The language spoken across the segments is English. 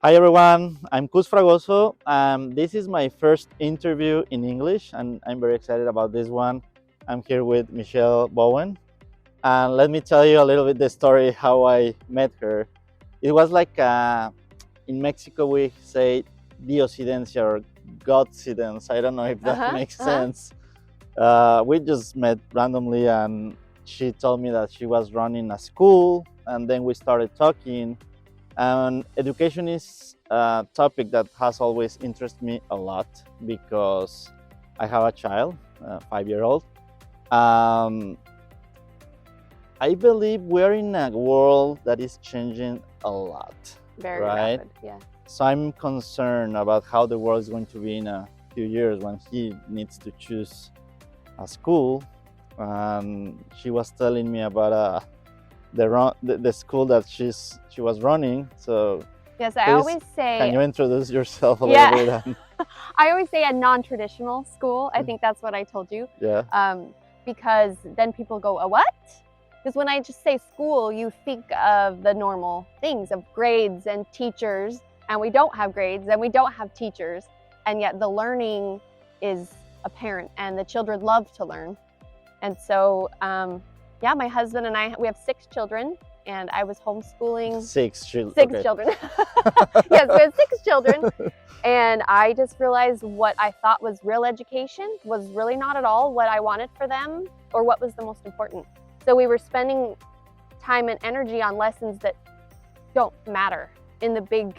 Hi everyone, I'm Cus Fragoso. This is my first interview in English and I'm very excited about this one. I'm here with Michelle Bowen. And let me tell you a little bit the story how I met her. It was like in Mexico we say diosidencia or godsidence. I don't know if that makes sense. We just met randomly and she told me that she was running a school and then we started talking. And education is a topic that has always interested me a lot because I have a child, a 5-year-old. I believe we're in a world that is changing a lot. Very right? rapid, yeah. So I'm concerned about how the world is going to be in a few years when he needs to choose a school. And she was telling me about the school that she was running. So yes, I please, always say, can you introduce yourself a little bit? And, I always say a non-traditional school. I think that's what I told you. yeah. Because then people go, a what? Because when I just say school, you think of the normal things of grades and teachers, and we don't have grades and we don't have teachers, and yet the learning is apparent and the children love to learn. And so yeah, my husband and I, we have 6 children, and I was homeschooling. 6 children. 6 children. Yes, we have 6 children. And I just realized what I thought was real education was really not at all what I wanted for them or what was the most important. So we were spending time and energy on lessons that don't matter in the big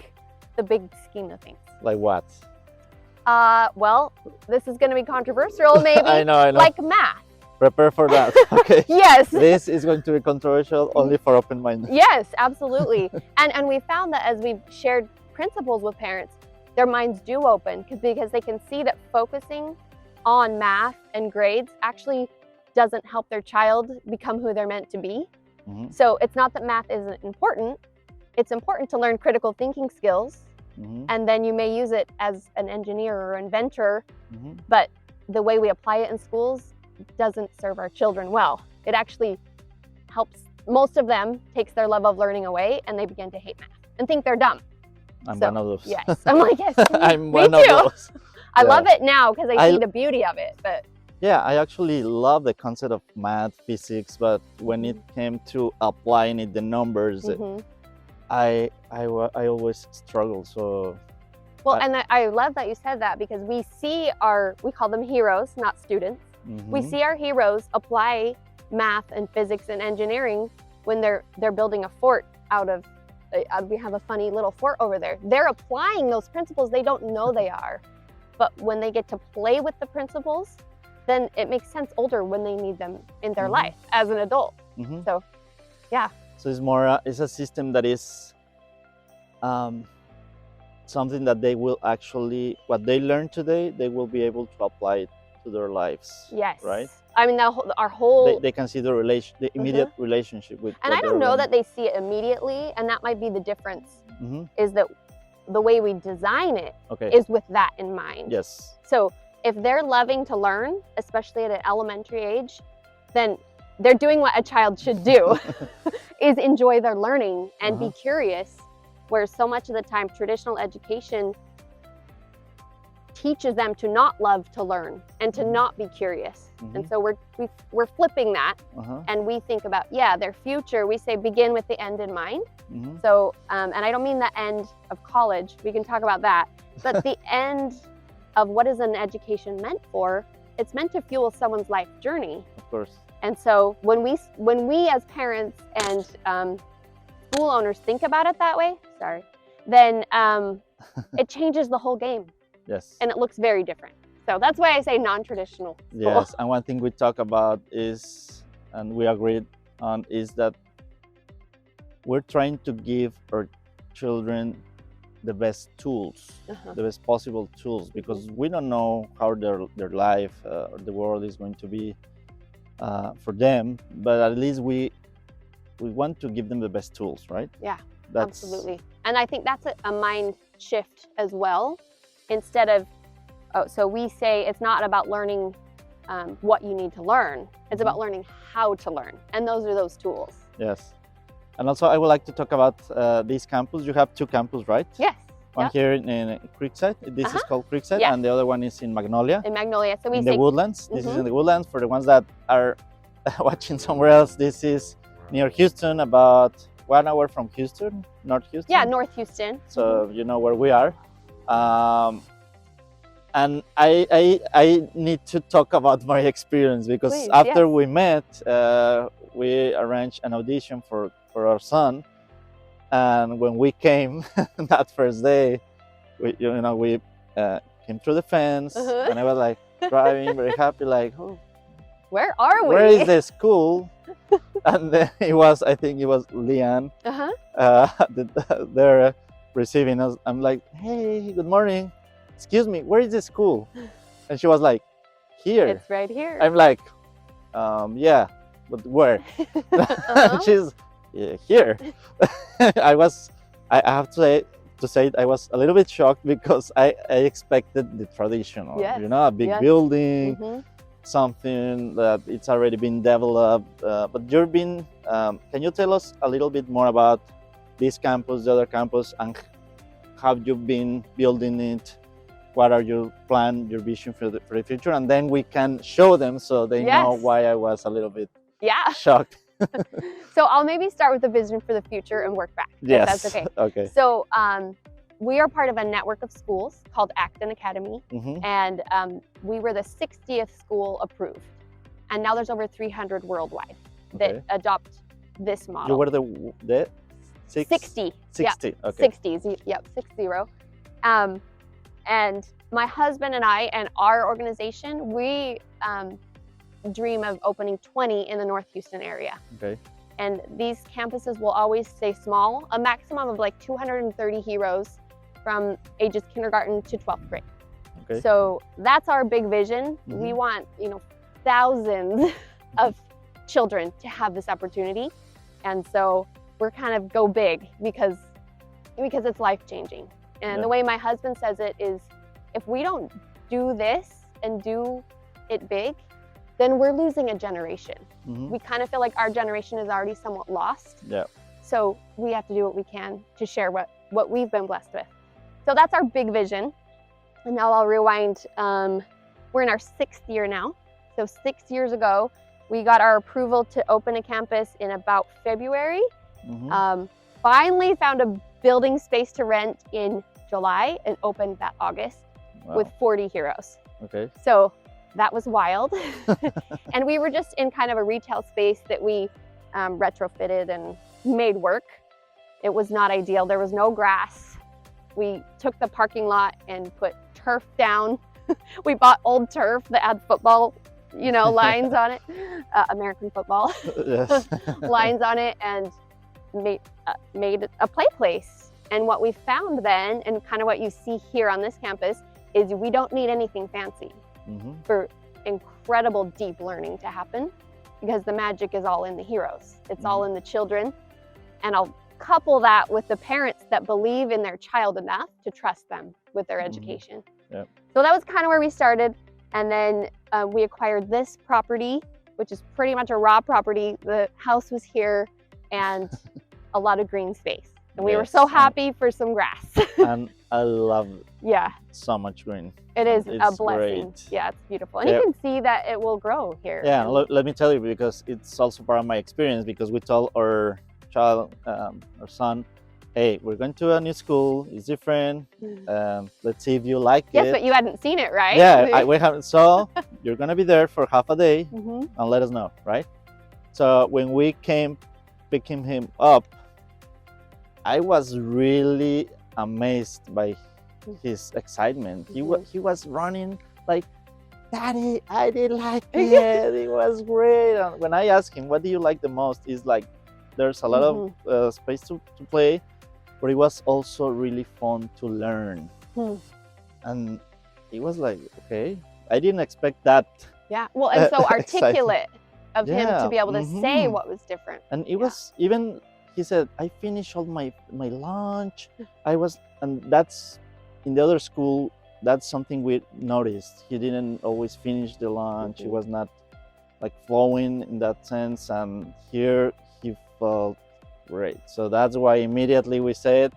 scheme of things. Like what? Well, this is going to be controversial, maybe. I know. Like math. Prepare for that. Okay. Yes. This is going to be controversial only for open-minded. Yes, absolutely. And we found that as we've shared principles with parents, their minds do open because they can see that focusing on math and grades actually doesn't help their child become who they're meant to be. Mm-hmm. So it's not that math isn't important. It's important to learn critical thinking skills, Mm-hmm. and then you may use it as an engineer or inventor, Mm-hmm. but the way we apply it in schools doesn't serve our children well. It actually helps most of them, takes their love of learning away, and they begin to hate math and think they're dumb. I'm one of those. Yes, I'm like, yes, I'm me one too. of those. I Yeah. love it now because I see the beauty of it. But Yeah, I actually love the concept of math, physics, but when it came to applying it, the numbers, mhm. I always struggle. So Well, and I love that you said that because we see we call them heroes, not students. We mhm. see our heroes apply math and physics and engineering when they're building a fort out of, we have a funny little fort over there. They're applying those principles. They don't know they are. But when they get to play with the principles, then it makes sense older when they need them in their Mhm. life as an adult. Mhm. So, yeah. So it's more it's a system that is something that they will actually, what they learn today, they will be able to apply it to their lives. Yes. Right? I mean, our whole... They can see the immediate relationship with. And what I they're don't know that learning. they see it immediately, and that might be the difference, Mhm. is that the way we design it Okay. is with that in mind. Yes. So if they're loving to learn, especially at an elementary age, then they're doing what a child should do, is enjoy their learning and be curious, where so much of the time traditional education teaches them to not love to learn and to not be curious. And so we're flipping that, and we think about, their future. We say begin with the end in mind. Mhm. So, and I don't mean the end of college, we can talk about that, but the end of what is an education meant for. It's meant to fuel someone's life journey. Of course. And so when we as parents and school owners think about it that way, then it changes the whole game. Yes. And it looks very different. So that's why I say non-traditional school. Yes, and one thing we talk about is, and we agreed on, is that we're trying to give our children the best tools, the best possible tools, because we don't know how their life or the world is going to be for them, but at least we want to give them the best tools, right? Yeah, absolutely. And I think that's a mind shift as well. Instead of, so we say it's not about learning what you need to learn, it's about learning how to learn, and those are those tools. Yes. And also, I would like to talk about this campus. You have 2 campuses, right? Yes. One Yep. here in Creekside. This is called Creekside, Yeah. and the other one is in Magnolia, In Magnolia. So we in the say Woodlands. This is in the Woodlands. For the ones that are watching somewhere else, this is near Houston, about 1 hour from Houston, North Houston. yeah, North Houston. So you know where we are. And I need to talk about my experience, because Please, after yes. we met, we arranged an audition for our son. And when we came that first day, we came through the fence, and I was like driving very happy, like, oh, Where are we? where is the school? And then I think it was Leanne, they're receiving us. I'm like, hey, good morning, excuse me, where is the school? And she was like, here. It's right here. I'm like, yeah, but where? She's, yeah, here. I have to say I was a little bit shocked, because I expected the traditional, Yes. a big Yes. building, something that it's already been developed. But you've been, can you tell us a little bit more about this campus, the other campus, and how you've been building it? What are your plan, your vision for the future? And then we can show them, so they know Yes. why I was a little bit Yeah. shocked. So I'll maybe start with the vision for the future and work back. If Yes. that's okay. Okay. So we are part of a network of schools called Acton Academy, and we were the 60th school approved. And now there's over 300 worldwide that adopt this model. You were the 60. 60. Yeah. Okay. 60s. Yep. 60. And my husband and I and our organization, we dream of opening 20 in the North Houston area. Okay. And these campuses will always stay small, a maximum of like 230 heroes from ages kindergarten to 12th grade. Okay. So that's our big vision. We want, thousands of children to have this opportunity. And so we're kind of go big because it's life-changing. And the way my husband says it is, if we don't do this and do it big, then we're losing a generation. We kind of feel like our generation is already somewhat lost. Yeah. So we have to do what we can to share what we've been blessed with. So that's our big vision. And now I'll rewind. We're in our 6th year now. So 6 years ago, we got our approval to open a campus in about February. Finally found a building space to rent in July and opened that August with 40 heroes. Okay. So that was wild. And we were just in kind of a retail space that we retrofitted and made work. It was not ideal. There was no grass. We took the parking lot and put turf down. We bought old turf that had football, lines on it, American football lines on it, and made a play place. And what we found then, and kind of what you see here on this campus, is we don't need anything fancy for incredible deep learning to happen, because the magic is all in the heroes. It's all in the children. And I'll couple that with the parents that believe in their child enough to trust them with their education. Yep. So that was kind of where we started. And then we acquired this property, which is pretty much a raw property. The house was here and a lot of green space. And we were so happy for some grass. And I love Yeah. so much green. It is It's a blessing. great. Yeah, it's beautiful. And you can see that it will grow here. Yeah, And let me tell you, because it's also part of my experience, because we told our child, our son, hey, we're going to a new school, it's different, let's see if you like it. yes, but you hadn't seen it, right? Yeah, we haven't. So you're gonna be there for half a day Mhm. and let us know, right? So when we came picking him up, I was really amazed by his excitement. He was running like, Daddy, I did like it. It was great. And when I asked him, what do you like the most? He's like, there's a lot of space to play, but it was also really fun to learn. And it was like, okay, I didn't expect that. Yeah. Well, and so Exciting. articulate of him to be able to say Mhm. what was different. And it was even, he said, I finished all my lunch. And that's in the other school, that's something we noticed. He didn't always finish the lunch. He was not like flowing in that sense. And here he felt Great. So that's why immediately we said,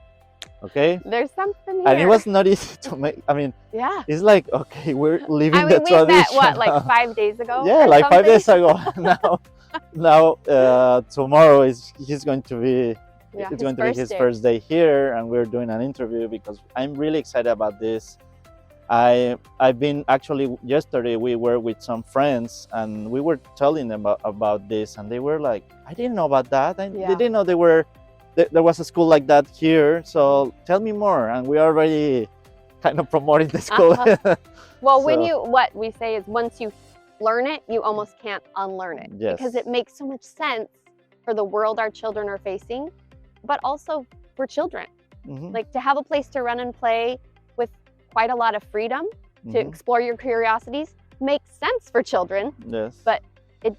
okay. There's something here. And it was not easy to make. I mean, yeah. it's like, okay, we're leaving I the mean, we tradition. met what, like 5 days ago? Yeah, or like 5 days something? ago. now tomorrow he's going to be. Yeah, it's going to be his first day here, and we're doing an interview because I'm really excited about this. I've been actually yesterday we were with some friends and we were telling them about this, and they were like, I didn't know about that. They didn't know there was a school like that here. So tell me more. And we are already kind of promoting the school. Well, what we say is once you learn it, you almost can't unlearn it. Yes. Because it makes so much sense for the world our children are facing, but also for children. Like to have a place to run and play with quite a lot of freedom to explore your curiosities makes sense for children. Yes. But it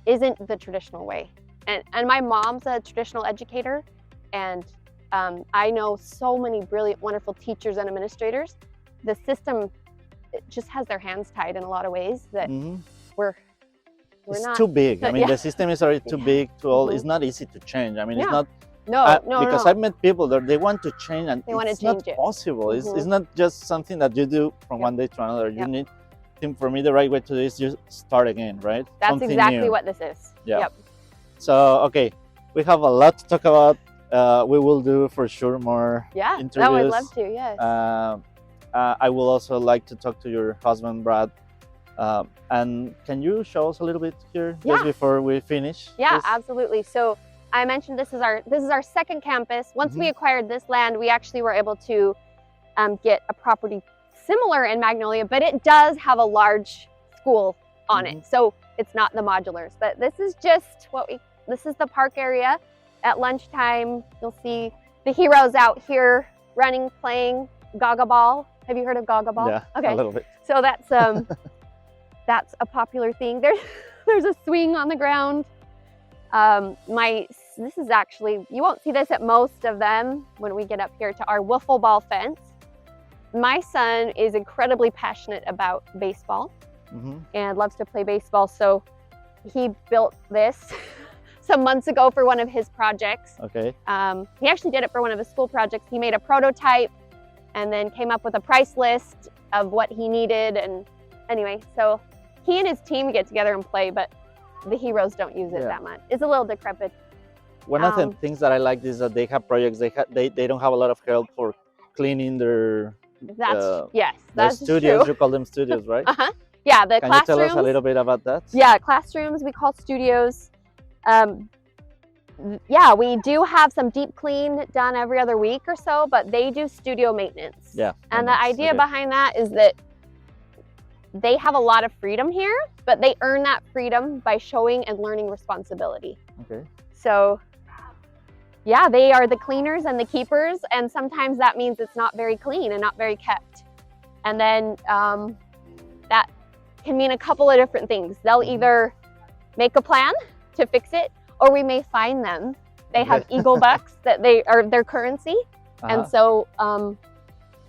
isn't the traditional way. And my mom's a traditional educator, and I know so many brilliant, wonderful teachers and administrators. The system just has their hands tied in a lot of ways that it's not too big. I mean, the system is already too big to all. It's not easy to change. I mean, it's not. No, because I've met people that they want to change, and it's not possible. It's not just something that you do from one day to another. You need, I think for me, the right way to do is just start again, right? That's something exactly new. what this is. Yeah. Yep. So, okay, we have a lot to talk about. We will do for sure more interviews. Yeah, I would love to, yes. I will also like to talk to your husband, Brad. And can you show us a little bit here just before we finish? Yeah, this? Absolutely. So I mentioned this is our second campus. Once we acquired this land, we actually were able to get a property similar in Magnolia, but it does have a large school on it. So it's not the modulars, but this is just this is the park area. At lunchtime, you'll see the heroes out here running, playing Gaga Ball. Have you heard of Gaga Ball? Yeah, okay. A little bit. So that's that's a popular thing. There's a swing on the ground. This is actually, you won't see this at most of them when we get up here to our wiffle ball fence. My son is incredibly passionate about baseball and loves to play baseball. So he built this some months ago for one of his projects. Okay. He actually did it for one of his school projects. He made a prototype and then came up with a price list of what he needed. And anyway, so he and his team get together and play, but the heroes don't use it that much. It's a little decrepit. One of the things that I like is that they have projects. They don't have a lot of help for cleaning their that's studios. True. You call them studios, right? Yeah, the Can classrooms. you tell us a little bit about that? Yeah, classrooms we call studios. Yeah, we do have some deep clean done every other week or so, but they do studio maintenance. Yeah. And the idea behind that is that they have a lot of freedom here, but they earn that freedom by showing and learning responsibility. Okay. So, yeah, they are the cleaners and the keepers, and sometimes that means it's not very clean and not very kept. And then that can mean a couple of different things. They'll either make a plan to fix it, or we may fine them. They have eagle bucks that they are their currency, and so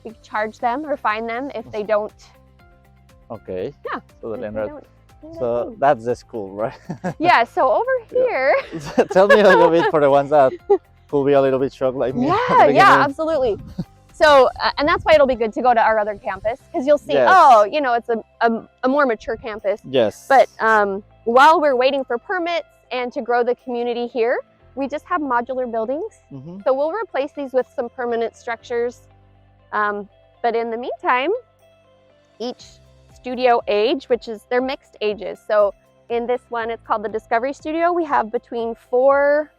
we charge them or fine them if they don't. Okay. Yeah. So that's the school, right? Yeah. So over here. Tell me a little bit for the ones that could be a little bit shocked like me. Yeah, absolutely. So, and that's why it'll be good to go to our other campus, because you'll see, it's a more mature campus. Yes. But while we're waiting for permits and to grow the community here, we just have modular buildings. So we'll replace these with some permanent structures. But in the meantime, each studio age, they're mixed ages. So in this one, it's called the Discovery Studio. We have between 4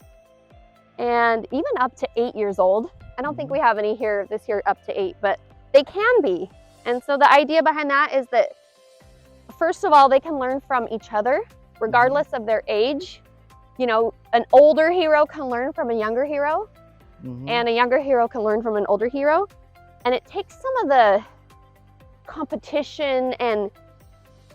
and even up to 8 years old. I don't think we have any here this year up to 8, but they can be. And so the idea behind that is that, first of all, they can learn from each other, regardless of their age. You know, an older hero can learn from a younger hero, and a younger hero can learn from an older hero. And it takes some of the competition and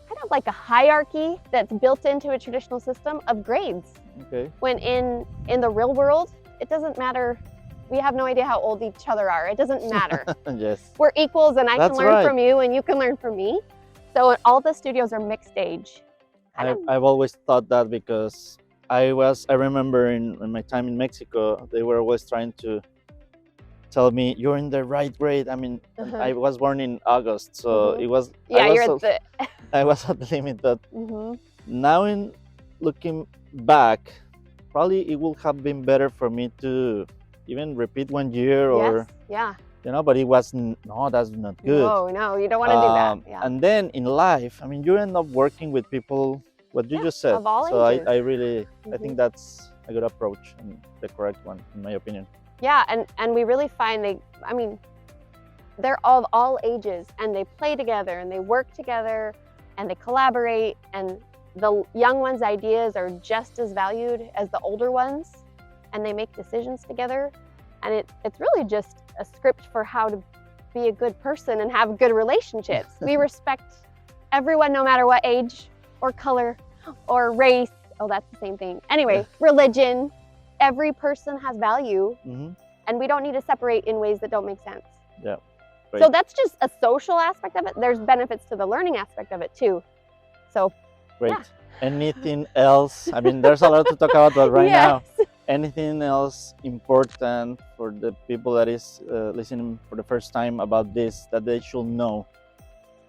kind of like a hierarchy that's built into a traditional system of grades. Okay. When in the real world, it doesn't matter. We have no idea how old each other are. It doesn't matter. Yes. We're equals, and I can learn from you and you can learn from me. So all the studios are mixed age. I've always thought that, because I remember in my time in Mexico, they were always trying to tell me, you're in the right grade. I mean, I was born in August, so it was, I was at the limit. But now, in looking back, probably it would have been better for me to even repeat 1 year, or but it was no, that's not good. No, you don't want to do that. Yeah. And then in life, I mean, you end up working with people, what you just said. Of all so ages. I really, I think that's a good approach and the correct one, in my opinion. Yeah, and we really find they're of all ages, and they play together and they work together and they collaborate, and the young ones' ideas are just as valued as the older ones, and they make decisions together. And it's really just a script for how to be a good person and have good relationships. We respect everyone, no matter what age or color or race. Oh, that's the same thing. Anyway, religion. Every person has value, and we don't need to separate in ways that don't make sense. Yeah. Right. So that's just a social aspect of it. There's benefits to the learning aspect of it too. So great. Yeah. Anything else? I mean, there's a lot to talk about, but right now, anything else important for the people that is listening for the first time about this that they should know?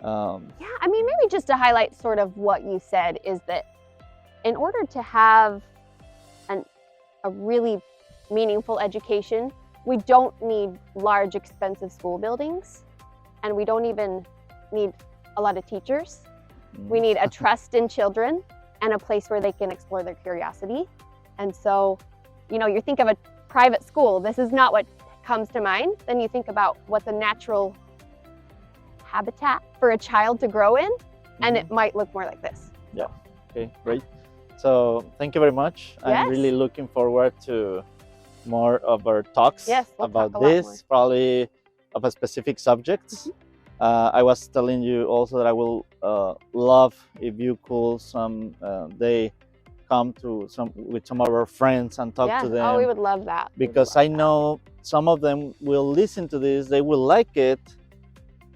Yeah, I mean, maybe just to highlight sort of what you said is that in order to have a really meaningful education, we don't need large, expensive school buildings, and we don't even need a lot of teachers. We need a trust in children and a place where they can explore their curiosity. And so, you think of a private school, this is not what comes to mind. Then you think about what's a natural habitat for a child to grow in, and it might look more like this. Yeah, okay, great. So thank you very much. Yes. I'm really looking forward to more of our talks about this, probably of a specific subjects. I was telling you also that I will love if you could someday come to with some of our friends and talk to them. Oh, we would love that. Because I know some of them will listen to this, they will like it,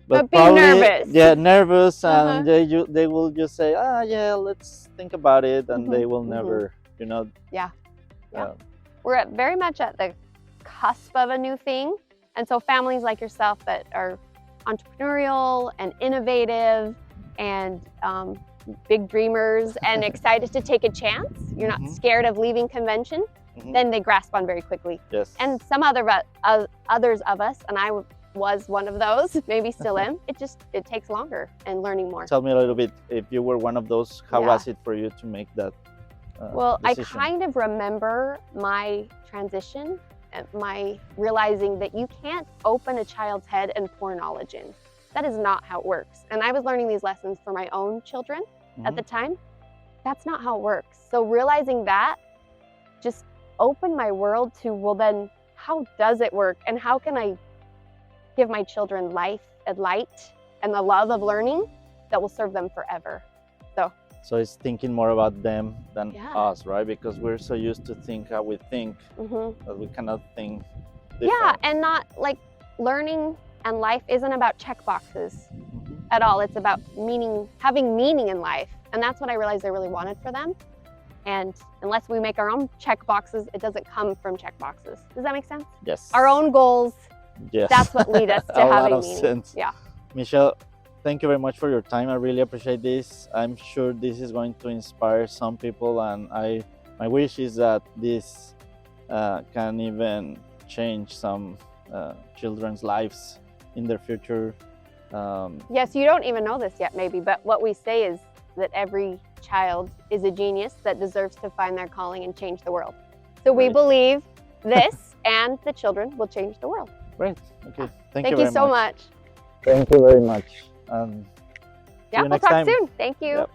but be nervous. Yeah, nervous, and they will just say, yeah, let's think about it, and they will never, We're very much at the cusp of a new thing, and so families like yourself that are entrepreneurial and innovative and big dreamers and excited to take a chance, you're not scared of leaving convention, then they grasp on very quickly. Yes. And some others of us, and I was one of those, maybe still am, it takes longer and learning more. Tell me a little bit, if you were one of those, how was it for you to make that well, decision? I kind of remember my transition, my realizing that you can't open a child's head and pour knowledge in. That is not how it works. And I was learning these lessons for my own children at the time. That's not how it works. So realizing that just opened my world to, well then, how does it work? And how can I give my children life and light and the love of learning that will serve them forever? So it's thinking more about them than us, right? Because we're so used to think how we think that we cannot think different. Yeah, and not like learning and life isn't about check boxes at all. It's about having meaning in life. And that's what I realized I really wanted for them. And unless we make our own check boxes, it doesn't come from check boxes. Does that make sense? Yes. Our own goals, that's what lead us to having lot of meaning. Sense. Yeah. Michelle, thank you very much for your time. I really appreciate this. I'm sure this is going to inspire some people, and my wish is that this can even change some children's lives in their future. Yes, you don't even know this yet maybe, but what we say is that every child is a genius that deserves to find their calling and change the world. So we believe this and the children will change the world. Great. Okay. Thank you so much. Thank you very much. Yeah, we'll talk soon. Thank you. Yep.